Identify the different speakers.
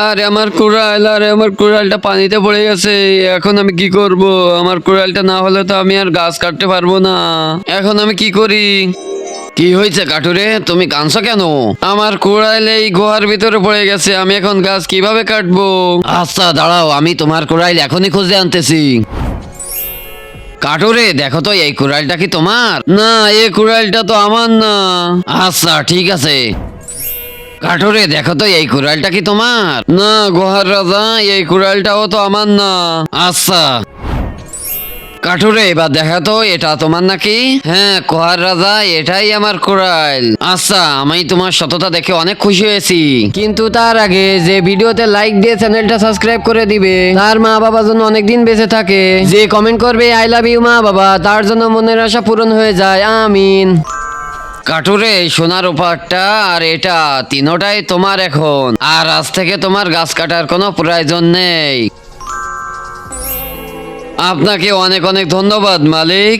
Speaker 1: আরে আমার কুড়ালটা পানিতে পড়ে গেছে। এখন আমি কি করব? আমার কুড়ালটা না হলে তো আমি আর গাছ কাটতে পারবো না। এখন আমি কি করি? কি হয়েছে কাঠুরে, তুমি কাঁদছো কেন? আমার কুড়াল এই গুহার ভিতরে পড়ে গেছে, আমি এখন গাছ কিভাবে কাটবো? আচ্ছা দাঁড়াও, আমি তোমার কুড়াল এখনই খুঁজে আনতেছি। কাঠুরে দেখো তো, এই কুড়ালটা কি তোমার? না, এই কুড়ালটা তো আমার না। আচ্ছা ঠিক আছে। কাঠুরে দেখো তো, এই কুড়ালটা কি তোমার? না গুহার রাজা, এই কুড়ালটাও তো আমার না। আচ্ছা কাঠুরে এবার দেখা তো, এটা তোমার নাকি? হ্যাঁ কুহার রাজা, এটাই আমার কুড়াল। আচ্ছা, আমি তোমার সততা দেখে অনেক খুশি হয়েছি, কিন্তু তার আগে যে ভিডিওতে লাইক দিয়ে চ্যানেলটা সাবস্ক্রাইব করে দিবে, তার মা বাবা যেন অনেকদিন বেঁচে থাকে, যে কমেন্ট করবে আই লাভ ইউ মা বাবা, তার জন্য মনের আশা পূরণ হয়ে যায়, আমিন। কাঠুরে এই সোনার উপহারটা আর এটা তিনোটাই তোমার এখন, আর আজ থেকে তোমার গাছ কাটার কোনো প্রয়োজন নেই। আপনাকে অনেক অনেক ধন্যবাদ মালিক।